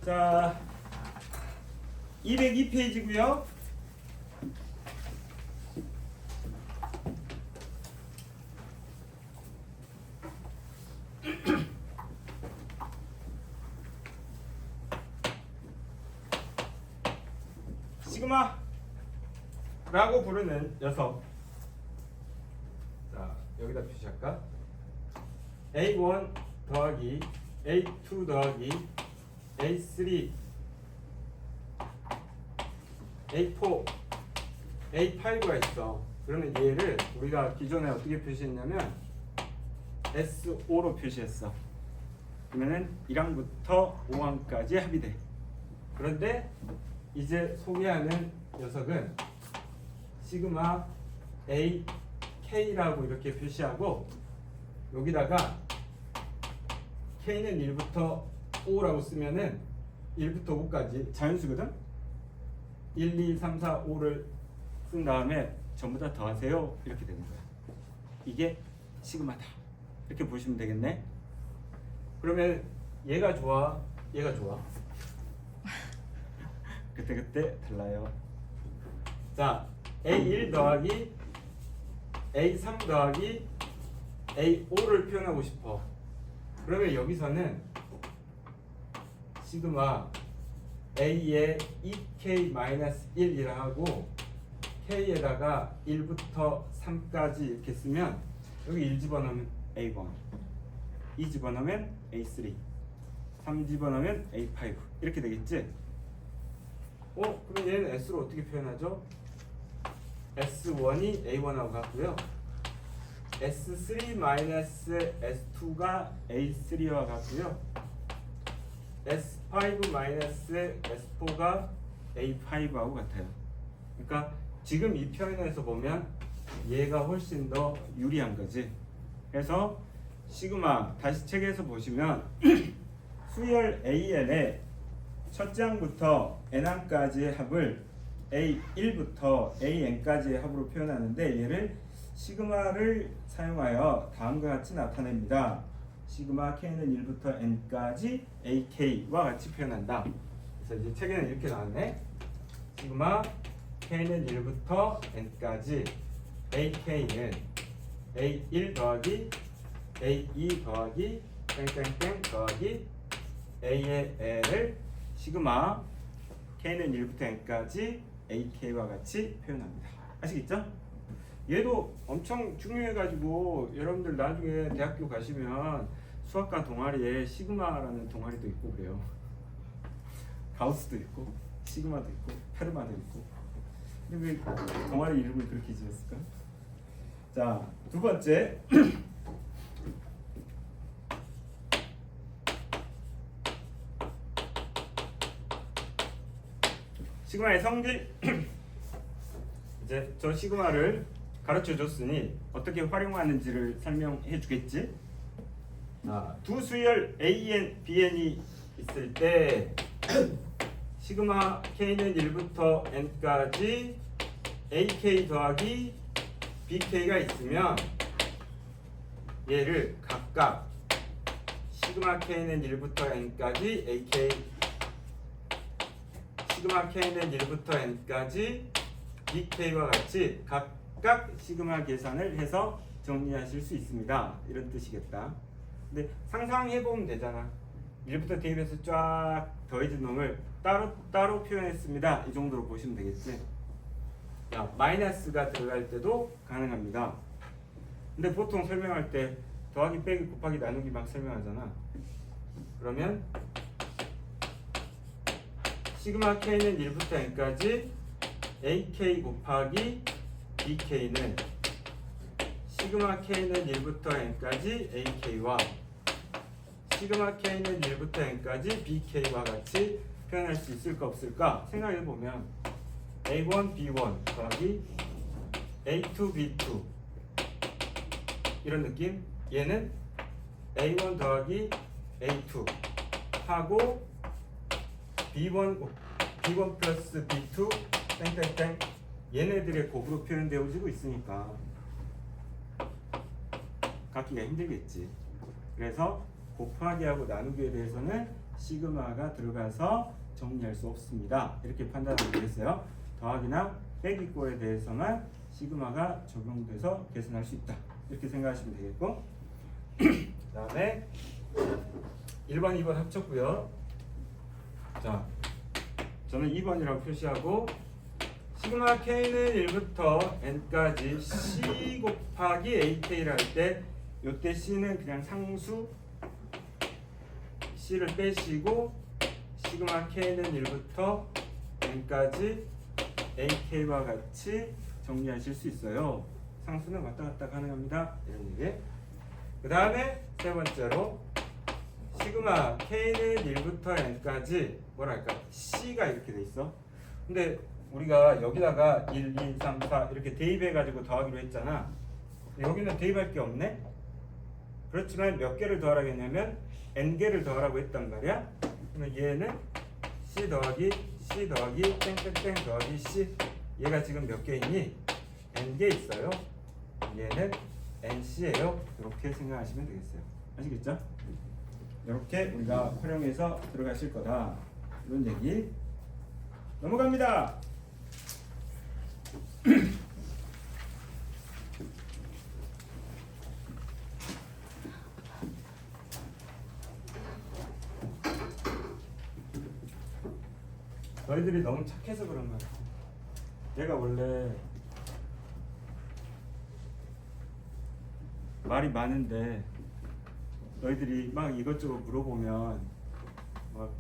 자, 202페이지고요. 시그마라고 부르는 녀석. 자, 여기다 표시할까? A1 더하기 A2 더하기 A3 A4 A5가 있어. 그러면 얘를 우리가 기존에 어떻게 표시했냐면 S5로 표시했어. 그러면은 1항부터 5항까지 합의돼. 그런데 이제 소개하는 녀석은 시그마 AK라고 이렇게 표시하고 여기다가 K는 1부터 5라고 쓰면은 1부터 5까지 자연수거든? 1, 2, 3, 4, 5를 쓴 다음에 전부 다 더하세요. 이렇게 되는 거야. 이게 시그마다. 이렇게 보시면 되겠네. 그러면 얘가 좋아, 얘가 좋아. 그때 달라요. 자, A1 더하기 A3 더하기 A5를 표현하고 싶어. 그러면 여기서는 시그마 A에 2K-1이라 하고 K에다가 1부터 3까지 이렇게 쓰면 여기 1 집어넣으면 A1, 2 집어넣으면 A3, 3 집어넣으면 A5 이렇게 되겠지? 그럼 얘는 S로 어떻게 표현하죠? S1이 A1하고 같고요. S3-S2가 A3와 같고요. S5-S4가 A5하고 같아요. 그러니까 지금 이 표현에서 보면 얘가 훨씬 더 유리한 거지. 그래서 시그마 다시 책에서 보시면 수열 AN의 첫째 항부터 n항까지의 합을 A1부터 AN까지의 합으로 표현하는데 얘를 시그마를 사용하여 다음과 같이 나타냅니다. 시그마 K는 1부터 N까지 AK와 같이 표현한다. 그래서 이제 책에는 이렇게 나왔네. 시그마 K는 1부터 N까지 AK는 A1 더하기 A2 더하기 땡땡땡 더하기 A의 L을 시그마 K는 1부터 N까지 AK와 같이 표현합니다. 아시겠죠? 얘도 엄청 중요해가지고 여러분들 나중에 대학교 가시면 수학과 동아리에 시그마라는 동아리도 있고 그래요. 가우스도 있고 시그마도 있고 페르마도 있고. 근데 왜 동아리 이름을 그렇게 지었을까? 자, 두 번째 시그마의 성질. 이제 저 시그마를 가르쳐 줬으니 어떻게 활용하는지를 설명해 주겠지. 두 수열 AN, BN이 있을 때 시그마 K는 1부터 N까지 AK 더하기 BK가 있으면 얘를 각각 시그마 K는 1부터 N까지 AK, 시그마 K는 1부터 N까지 BK와 같이 각각 시그마 계산을 해서 정리하실 수 있습니다. 이런 뜻이겠다. 근데 상상해보면 되잖아. 1부터 대입해서 쫙 더해진 놈을 따로 표현했습니다. 이 정도로 보시면 되겠지. 자, 마이너스가 들어갈 때도 가능합니다. 근데 보통 설명할 때 더하기 빼기 곱하기 나누기 막 설명하잖아. 그러면 시그마 K는 1부터 N까지 AK 곱하기 BK는 시그마 K는 1부터 N까지 AK와 시그마 K는 1부터 N까지 BK와 같이 표현할 수 있을까 없을까 생각해보면 A1, B1 더하기 A2, B2 이런 느낌? 얘는 A1 더하기 A2 하고 B1 플러스 B2 땡땡땡 얘네들의 곱으로 표현되어지고 있으니까 갖기가 힘들겠지. 그래서 곱하기하고 나누기에 대해서는 시그마가 들어가서 정리할 수 없습니다. 이렇게 판단하면 되겠어요. 더하기나 빼기 꼴에 대해서만 시그마가 적용돼서 계산할 수 있다. 이렇게 생각하시면 되겠고 그 다음에 1번, 2번 합쳤고요. 자, 저는 2번이라고 표시하고 시그마 K는 1부터 N까지 C 곱하기 AK를 할 때 요때 C는 그냥 상수 C를 빼시고 시그마 K는 1부터 N까지 AK와 같이 정리하실 수 있어요. 상수는 왔다 갔다 가능합니다. 이런 얘기. 그 다음에 세 번째로 시그마 K는 1부터 N까지 뭐랄까 C가 이렇게 돼 있어. 근데 우리가 여기다가 1, 2, 3, 4 이렇게 대입해가지고 더하기로 했잖아. 여기는 대입할 게 없네. 그렇지만 몇 개를 더하라고 했냐면 N개를 더하라고 했단 말이야. 그러면 얘는 C 더하기 C 더하기 땡땡땡 더하기 C. 얘가 지금 몇 개 있니? N개 있어요. 얘는 NC예요. 이렇게 생각하시면 되겠어요. 아시겠죠? 이렇게 우리가 활용해서 들어가실 거다. 이런 얘기. 넘어갑니다. 너희들이 너무 착해서 그런 거야. 얘가 원래 말이 많은데 너희들이 막 이것저것 물어보면 막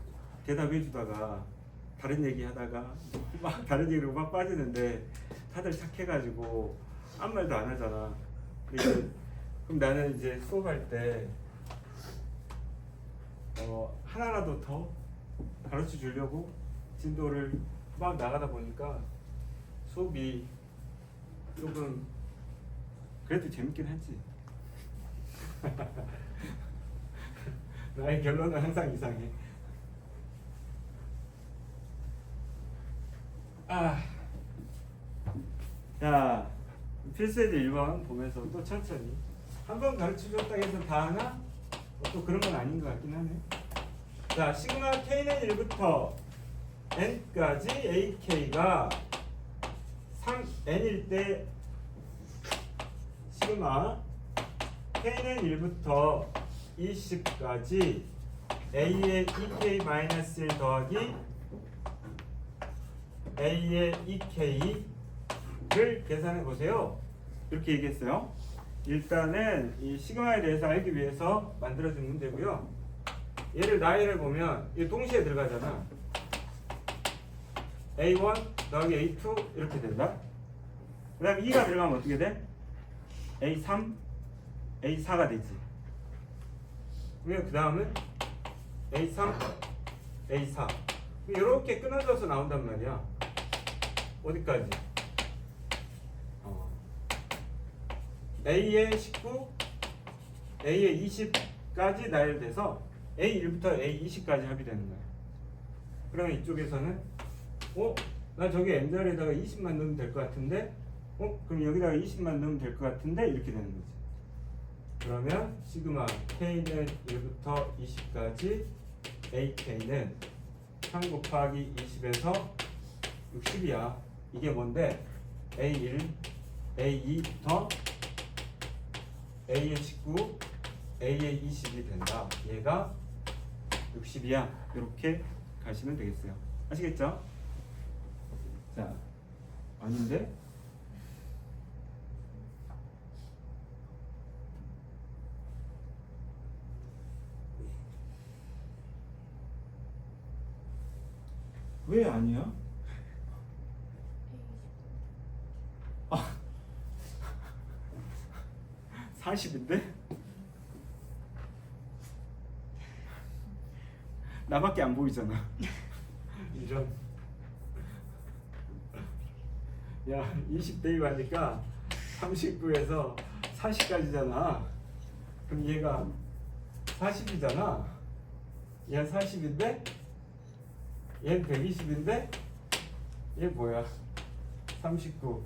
대답해 주다가 다른 얘기 하다가 막 다른 얘기로 막 빠지는데 다들 착해가지고 아무 말도 안 하잖아. 그럼 나는 이제 수업할 때 하나라도 더 가르쳐 주려고 진도를 막 나가다 보니까 수업이 조금 그래도 재밌긴 하지. 나의 결론은 항상 이상해. 자, 필수애들 1번 보면서 또 천천히 한 번 가르쳐줬다고 해서 다 하나? 또 그런 건 아닌 것 같긴 하네. 자, 시그마 K는 1부터 N까지 AK가 3N일 때 시그마 K는 1부터 20까지 A의 EK-1 더하기 A의 EK를 계산해 보세요. 이렇게 얘기했어요. 일단은 이 시그마에 대해서 알기 위해서 만들어진 문제고요. 얘를 나열해 보면 이 동시에 들어가잖아. A1 더하기 A2 이렇게 된다. 그 다음에 2가 들어가면 어떻게 돼? A3, A4가 되지. 그러면 그 다음은 A3, A4 이렇게 끊어져서 나온단 말이야. 어디까지? A의 19, A의 20까지 나열돼서 A1부터 A20까지 합의되는 거야. 그러면 이쪽에서는 나 저기 N자리에다가 20만 넣으면 될 것 같은데 그럼 여기다가 20만 넣으면 될 것 같은데 이렇게 되는 거지. 그러면 시그마 K는 1부터 20까지 AK는 3 곱하기 20에서 60이야. 이게 뭔데? A1, A2부터 A의 19, A의 20이 된다. 얘가 60이야. 이렇게 가시면 되겠어요. 아시겠죠? 자, 아닌데? 왜 아니야? 40인데? 나밖에 안 보이잖아. 이런. 야, 20 대입하니까 39에서 40까지잖아. 그럼 얘가 40이잖아. 얘는 40인데 얘는 120인데 얘 뭐야? 39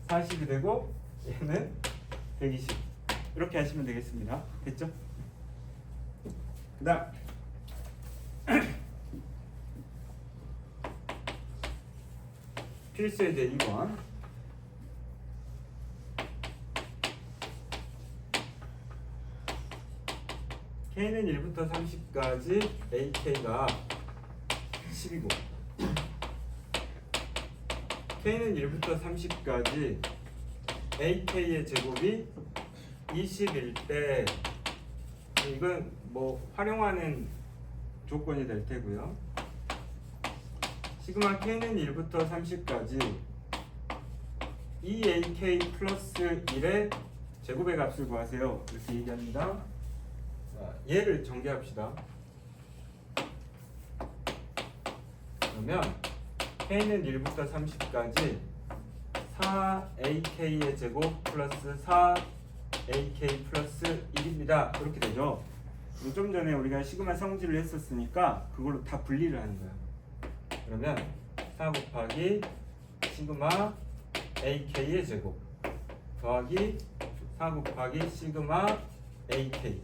40이 되고 얘는 120 이렇게 하시면 되겠습니다. 됐죠? 그 다음 필수에 대해 2번. K는 1부터 30까지 AK가 10이고 K는 1부터 30까지 AK의 제곱이 20일 때 이건 뭐 활용하는 조건이 될 테고요. 시그마 K는 1부터 30까지 2AK 플러스 1의 제곱의 값을 구하세요. 이렇게 얘기합니다. 자, 얘를 전개합시다. 그러면 K는 1부터 30까지 4AK의 제곱 플러스 4AK 플러스 1입니다. 그렇게 되죠. 좀 전에 우리가 시그마 성질을 했었으니까 그걸로 다 분리를 하는 거야. 그러면 4 곱하기 시그마 AK의 제곱 더하기 4 곱하기 시그마 AK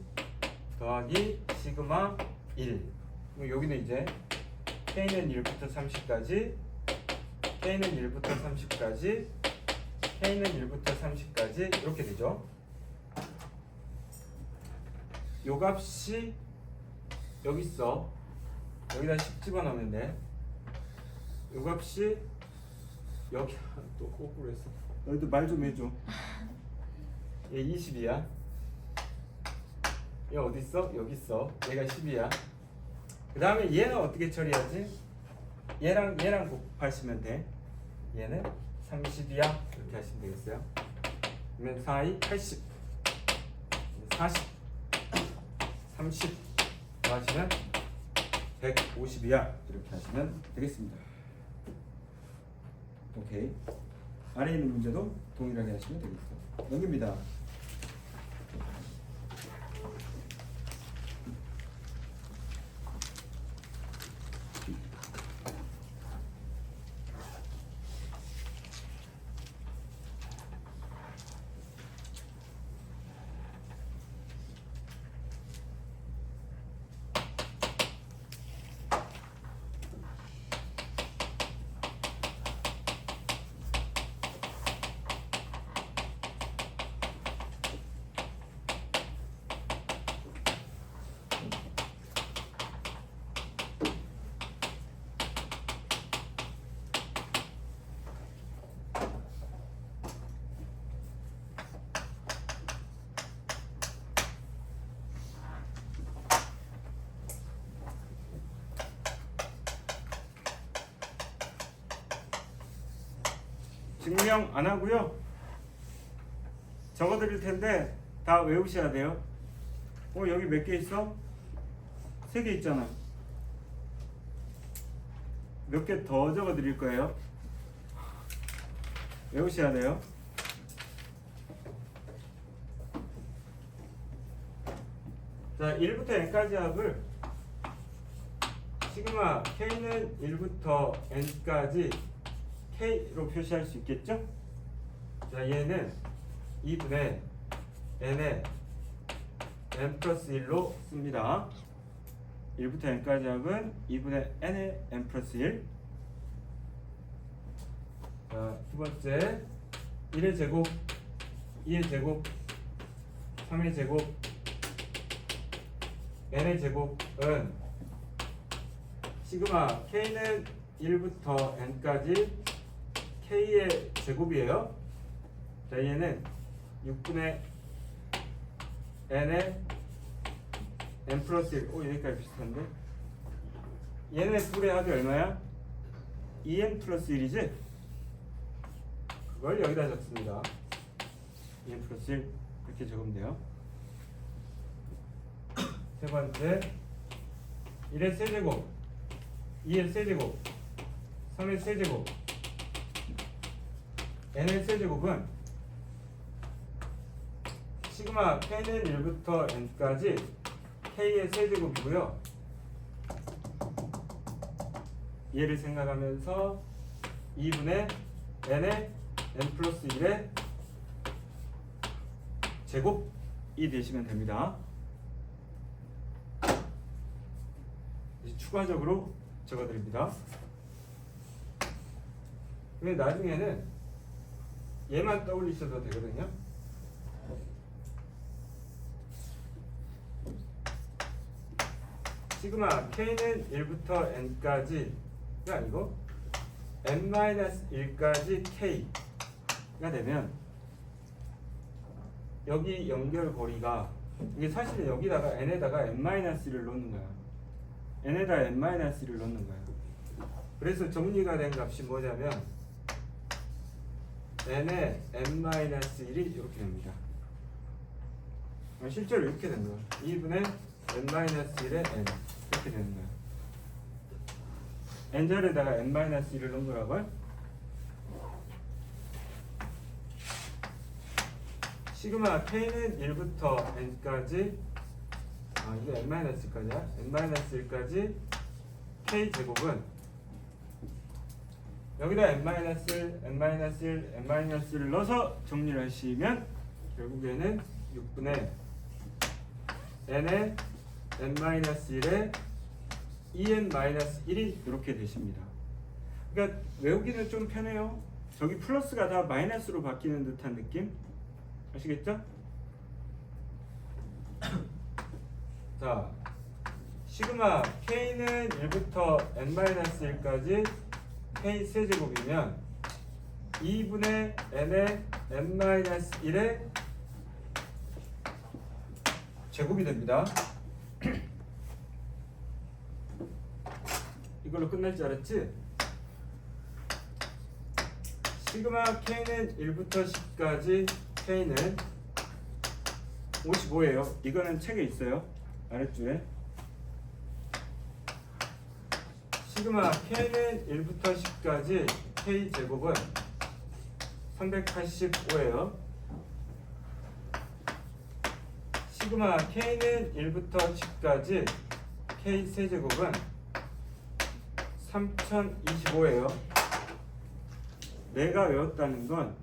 더하기 시그마 1. 여기는 이제 K는 1부터 30까지 K는 1부터 30까지 K는 1부터 30까지 이렇게 되죠. 요 값이 여기 있어. 여기다 10 집어넣으면 돼. 요 값이 여기 또 거꾸로 했어. 너희도 말 좀 해줘. 얘 20이야. 얘 어디 있어? 여기 있어. 얘가 10이야. 그 다음에 얘는 어떻게 처리하지? 얘랑 곱하시면 돼. 얘는 30이야. 이렇게 하시면 되겠어요. 그러면 4, 2, 80 40 30 하시면 150이야. 이렇게 하시면 되겠습니다. 오케이. 아래에 있는 문제도 동일하게 하시면 되겠죠. 넘깁니다. 증명 안 하고요. 적어 드릴 텐데 다 외우셔야 돼요. 여기 몇 개 있어? 3개 있잖아. 몇 개 더 적어 드릴 거예요. 외우셔야 돼요. 자, 1부터 n까지 합을 시그마 K는 1부터 n까지 K로 표시할 수 있겠죠? 자, 얘는 2분의 n의 n 플러스 1로 씁니다. 1부터 n까지 합은 2분의 n의 n 플러스 1. 자, 두 번째 1의 제곱, 2의 제곱, 3의 제곱, n의 제곱은 시그마 K는 1부터 n까지 K의 제곱이에요. 자, 얘는 6분의 n의 n 플러스 1. 여기까지 비슷한데? 얘네 둘의 합이 얼마야? 2n 플러스 1이지? 그걸 여기다 적습니다. 2n 플러스 1 이렇게 적으면 돼요. 세 번째 1의 세제곱, 2의 세제곱, 3의 세제곱, n의 세제곱은 시그마 K는 1부터 n까지 K의 세제곱이고요. 얘를 생각하면서 2분의 n의 n 플러스 1의 제곱이 되시면 됩니다. 이제 추가적으로 적어드립니다. 근데 나중에는 얘만 떠올리셔도 되거든요. 시그마 K는 1부터 N까지가 아니고 N-1까지 K가 되면 여기 연결고리가 이게 사실은 여기다가 N에다가 N-1을 넣는 거야. N에다 N-1을 넣는 거야. 그래서 정리가 된 값이 뭐냐면 N에 N-1이 이렇게 됩니다. 실제로 이렇게 되는 거야. 2분의 N-1의 N 이렇게 되는 거야. N절에다가 N-1을 넣은 거라고요. 시그마 K는 1부터 N까지 이게 N-1까지야. N-1까지 K 제곱은 여기다 N-1, N-1, N-1을 넣어서 정리를 하시면 결국에는 6분의 N의 N-1의 EN-1이 이렇게 되십니다. 그러니까 외우기는 좀 편해요. 저기 플러스가 다 마이너스로 바뀌는 듯한 느낌? 아시겠죠? 자, 시그마 K는 1부터 N-1까지 K 세제곱이면 2분의 N의 N-1의 제곱이 됩니다. 이걸로 끝날 줄 알았지? 시그마 K는 1부터 10까지 K는 55예요. 이거는 책에 있어요. 아랫줄에. 시그마 K는 1부터 10까지 K 제곱은 385예요. 시그마 K는 1부터 10까지 K 세제곱은 3025예요. 내가 외웠다는 건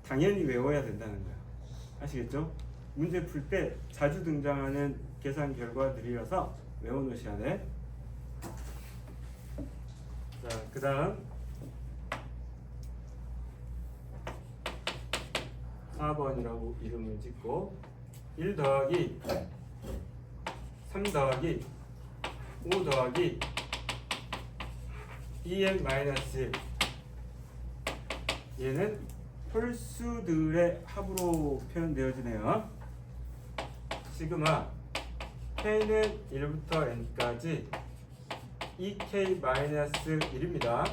당연히 외워야 된다는 거야. 아시겠죠? 문제 풀 때 자주 등장하는 계산 결과들이라서 외워놓으셔야 돼. 자, 그 다음 4번이라고 이름을 짓고 1 더하기 3 더하기 5 더하기 2n-1 얘는 홀수들의 합으로 표현되어지네요. 시그마 K는 1부터 N까지 2K-1입니다.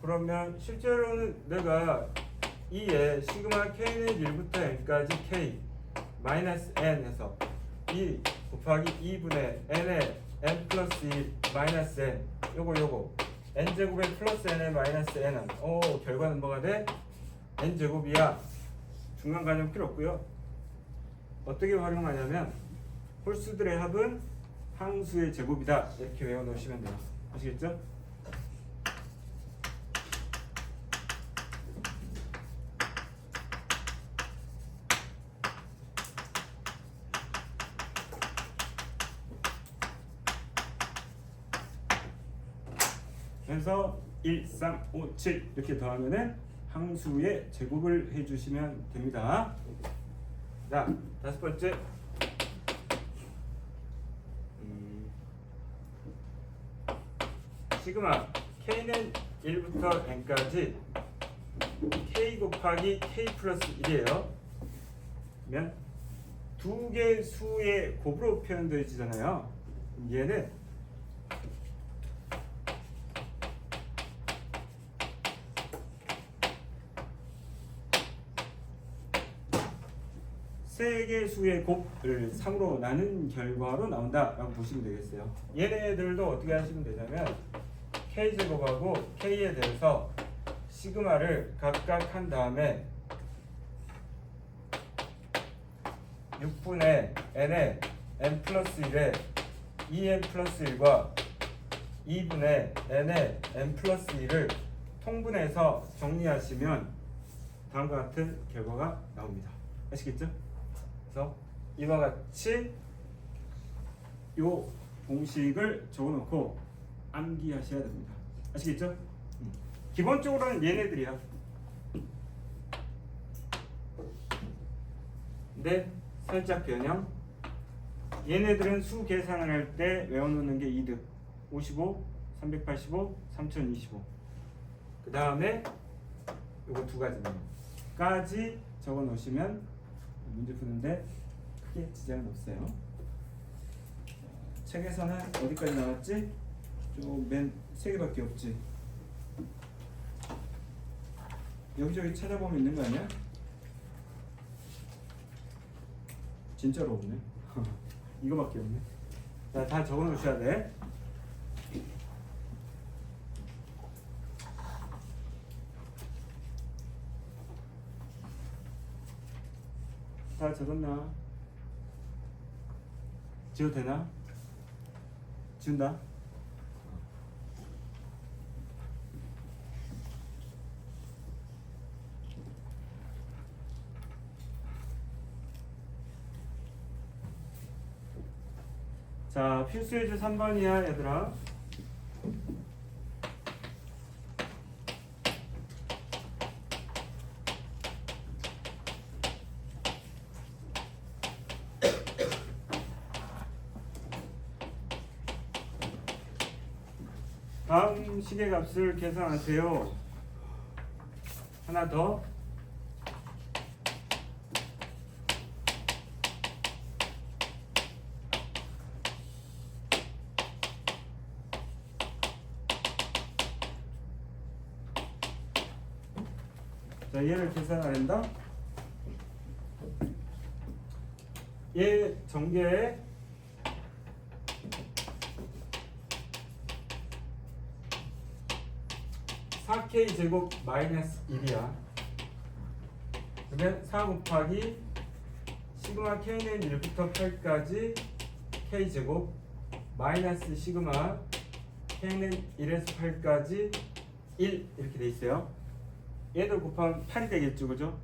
그러면 실제로는 내가 2에 시그마 K는 1부터 N까지 K 마이너스 N 해서 2 곱하기 2분의 N의 N 플러스 1 마이너스 N 요거 N제곱에 플러스 N에 마이너스 N은 결과는 뭐가 돼? N제곱이야. 중간 가정 필요 없고요. 어떻게 활용하냐면 홀수들의 합은 항수의 제곱이다. 이렇게 외워놓으시면 돼요. 아시겠죠? 그래서 1, 3, 5, 7 이렇게 더하면은 항수의 제곱을 해주시면 됩니다. 자, 다섯 번째. 시그마 K는 1부터 N까지 K 곱하기 K 플러스 1이에요. 그러면 두 개 수의 곱으로 표현되어지잖아요. 얘는 세 개 수의 곱을 3으로 나눈 결과로 나온다라고 보시면 되겠어요. 얘네들도 어떻게 하시면 되냐면 K제곱하고 K에 대해서 시그마를 각각 한 다음에 6분의 N의 N 플러스 1에 2N 플러스 1과 2분의 N의 N 플러스 1을 통분해서 정리하시면 다음과 같은 결과가 나옵니다. 아시겠죠? 그래서 이와 같이 요 공식을 적어놓고 암기하셔야 됩니다. 아시겠죠? 기본적으로는 얘네들이야. 근데 살짝 변형. 얘네들은 수 계산을 할 때 외워놓는 게 이득. 55, 385, 3025. 그 다음에 요거 두 가지까지 적어 놓으시면 문제 푸는데 크게 지장은 없어요. 책에서는 어디까지 나왔지? 맨 세 개밖에 없지. 여기저기 찾아보면 있는 거 아니야? 진짜로 없네. 이거밖에 없네. 자, 다 적어 놓으셔야 돼. 다 적었나? 지워도 되나? 지운다? 자, 필수예제 3번이야 얘들아. 다음 식의 값을 계산하세요. 하나 더. 자, 얘를 계산하란다. 얘 전개에 4k 제곱 마이너스 1이야. 그러면 4 곱하기 시그마 k는 1부터 8까지 k 제곱 마이너스 시그마 k는 1에서 8까지 1 이렇게 돼 있어요. 얘들 곱하면 8이 되겠죠, 그죠?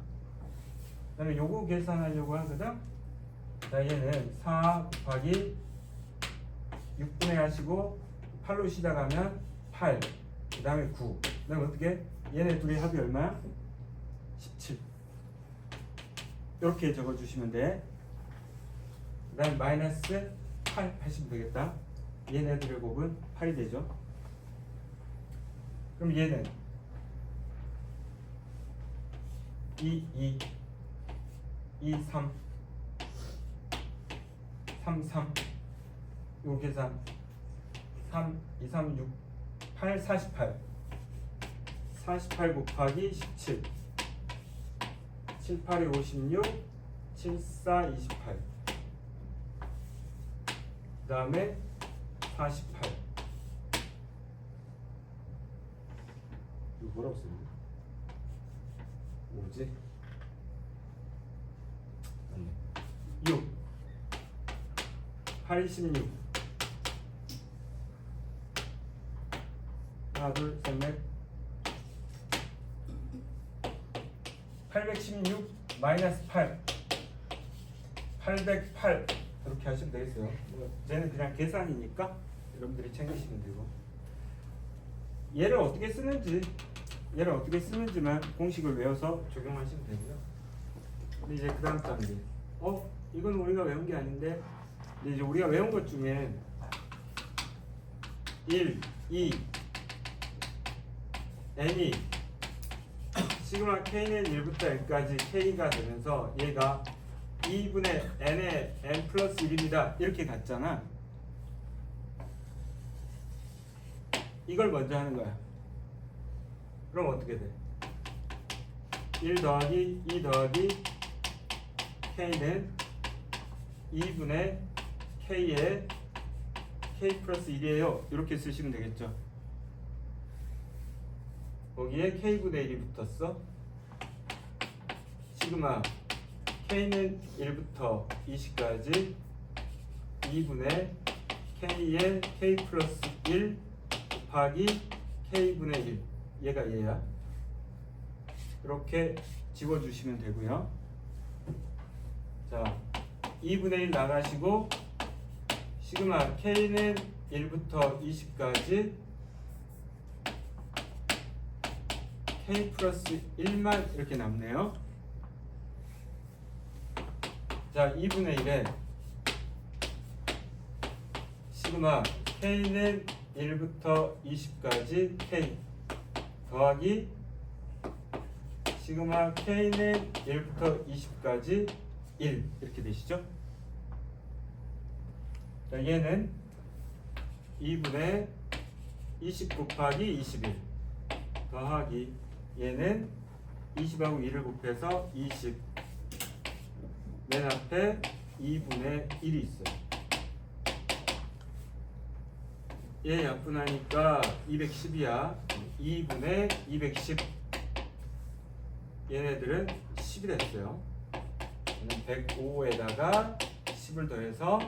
그 다음에 요거 계산하려고 하거든. 자, 얘는 4 곱하기 6분의 하시고 8로 시작하면 8, 그 다음에 9. 그 다음에 어떻게? 얘네 둘이 합이 얼마야? 17. 이렇게 적어주시면 돼. 그 다음에 마이너스 8 하시면 되겠다. 얘네들의 곱은 8이 되죠. 그럼 얘는 2, 3, 3, 요 계산 3, 2, 3, 6, 8, 48 곱하기 17 7, 8이 56 7, 4, 28 그 다음에 48 이거 뭐라고 쓰냐? 뭐지? 6 86 하나 둘 셋 넷 816 마이너스 8 808 이렇게 하시면 되겠어요. 쟤는 그냥 계산이니까 여러분들이 챙기시면 되고, 얘를 어떻게 쓰는지만 공식을 외워서 적용하시면 되고요. 근데 이제 그 다음 단계, 이건 우리가 외운 게 아닌데, 근데 이제 우리가 외운 것 중에 1, 2, n이 시그마 k는 1부터 n까지 k가 되면서 얘가 2분의 n의 n 플러스 1입니다. 이렇게 갔잖아. 이걸 먼저 하는 거야. 그럼 어떻게 돼? 1 더하기 2 더하기 k는 2분의 k의 k 플러스 1이에요. 이렇게 쓰시면 되겠죠. 거기에 k분의 1이 붙었어. 시그마 k는 1부터 20까지 2분의 k의 k 플러스 1 곱하기 k분의 1, 얘가 얘야. 이렇게 지워주시면 되고요. 자, 2분의 1 나가시고 시그마 k는 1부터 20까지 k 플러스 1만 이렇게 남네요. 자, 2분의 1에 시그마 k는 1부터 20까지 k 더하기 시그마 k는 1부터 20까지 1 이렇게 되시죠? 자, 얘는 2분의 20 곱하기 21 더하기 얘는 20하고 1을 곱해서 20 맨 앞에 2분의 1이 있어요. 얘 약분하니까 210이야. 2분의 210 얘네들은 10이 됐어요. 105에다가 10을 더해서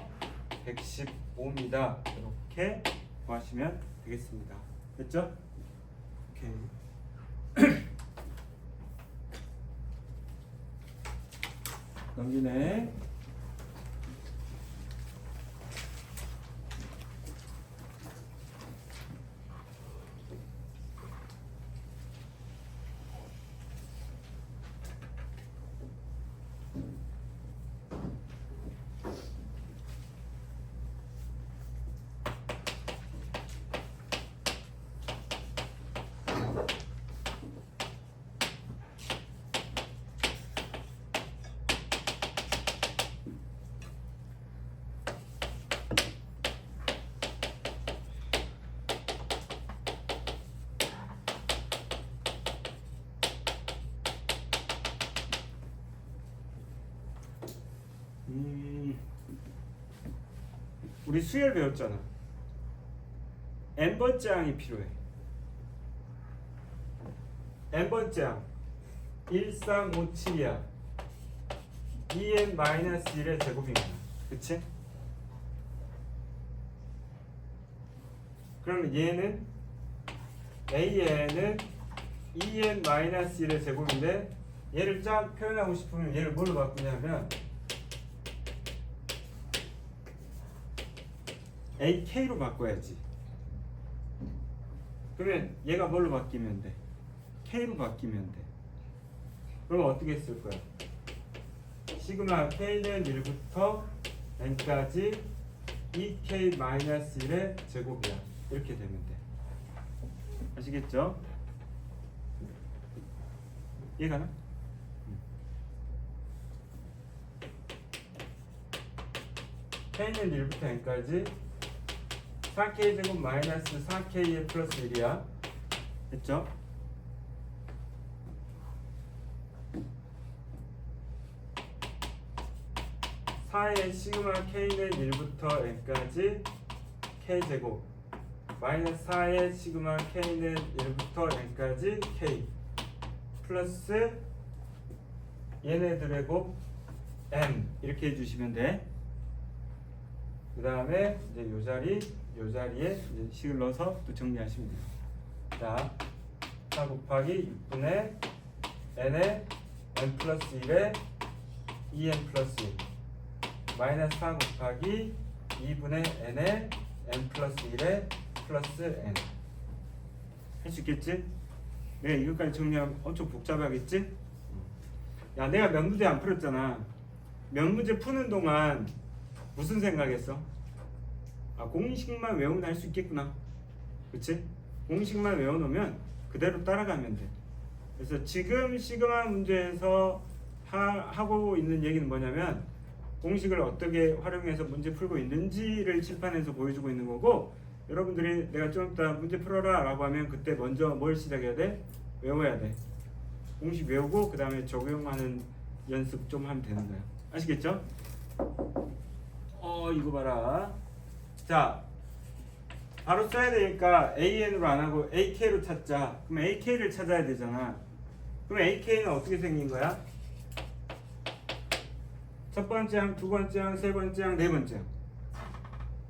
115입니다. 이렇게 구하시면 되겠습니다. 됐죠? 오케이. 넘기네. 우리 수열 배웠잖아. n번째 항이 필요해. n번째 항 1357이야. 2n-1의 제곱입니다. 그치? 그러면 얘는 a는 2n-1의 제곱인데 얘를 쫙 표현하고 싶으면 얘를 뭘로 바꾸냐면 ak로 바꿔야지. 그러면 얘가 뭘로 바뀌면 돼? k로 바뀌면 돼. 그럼 어떻게 쓸 거야? 시그마 k는 1부터 n까지 2k-1의 제곱이야. 이렇게 되면 돼. 아시겠죠? 이해가나? k는 1부터 n까지 4k 제곱 마이너스 4k의 플러스 1이야. 됐죠? 사의 시그마 k는 1부터 n까지 k 제곱 마이너스 4의 시그마 k는 1부터 n까지 k 플러스 얘네들의 곱 m 이렇게 해주시면 돼. 그 다음에 이제 요 자리에 이제 식을 넣어서 또 정리하시면 돼요. 자, 4 곱하기 6분의 n의 n 플러스 1에 2n 플러스 1 마이너스 4 곱하기 2분의 n의 n 플러스 1에 플러스 n. 할 수 있겠지? 내가 이것까지 정리하면 엄청 복잡하겠지? 야, 내가 몇 문제 안 풀었잖아. 몇 문제 푸는 동안 무슨 생각했어? 아, 공식만 외우면 할 수 있겠구나. 그치? 공식만 외워놓으면 그대로 따라가면 돼. 그래서 지금 시그마 문제에서 하고 있는 얘기는 뭐냐면 공식을 어떻게 활용해서 문제 풀고 있는지를 칠판에서 보여주고 있는 거고, 여러분들이 내가 좀 이따 문제 풀어라 라고 하면 그때 먼저 뭘 시작해야 돼? 외워야 돼. 공식 외우고 그 다음에 적용하는 연습 좀 하면 되는 거야. 아시겠죠? 이거 봐라. 자, 바로 써야 되니까 AN으로 안 하고 AK로 찾자. 그럼 AK를 찾아야 되잖아. 그럼 AK는 어떻게 생긴 거야? 첫 번째 항, 두 번째 항, 세 번째 항, 네 번째 항.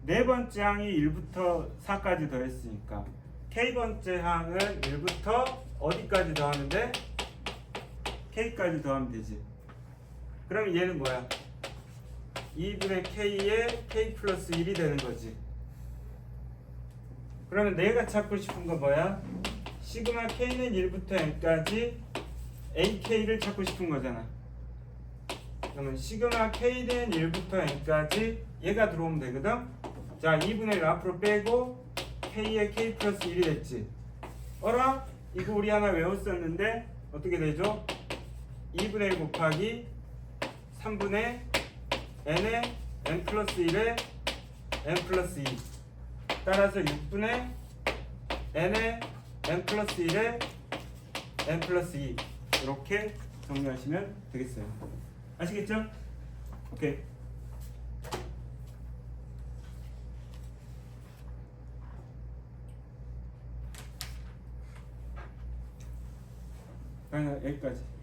네 번째 항이 1부터 4까지 더했으니까 K번째 항은 1부터 어디까지 더하면 돼? K까지 더하면 되지. 그럼 얘는 뭐야? 2분의 K에 K 플러스 1이 되는 거지. 그러면 내가 찾고 싶은 건 뭐야? 시그마 K는 1부터 N까지 AK를 찾고 싶은 거잖아. 그러면 시그마 K는 1부터 N까지 얘가 들어오면 되거든. 자, 2분의 1 앞으로 빼고 K에 K 플러스 1이 됐지. 어라? 이거 우리 하나 외웠었는데 어떻게 되죠? 2분의 1 곱하기 3분의 N에 N 플러스 1에 N 플러스 2. 따라서 6분의 N에 N 플러스 1에 N 플러스 2. 이렇게 정리하시면 되겠어요. 아시겠죠? 오케이. 여기까지.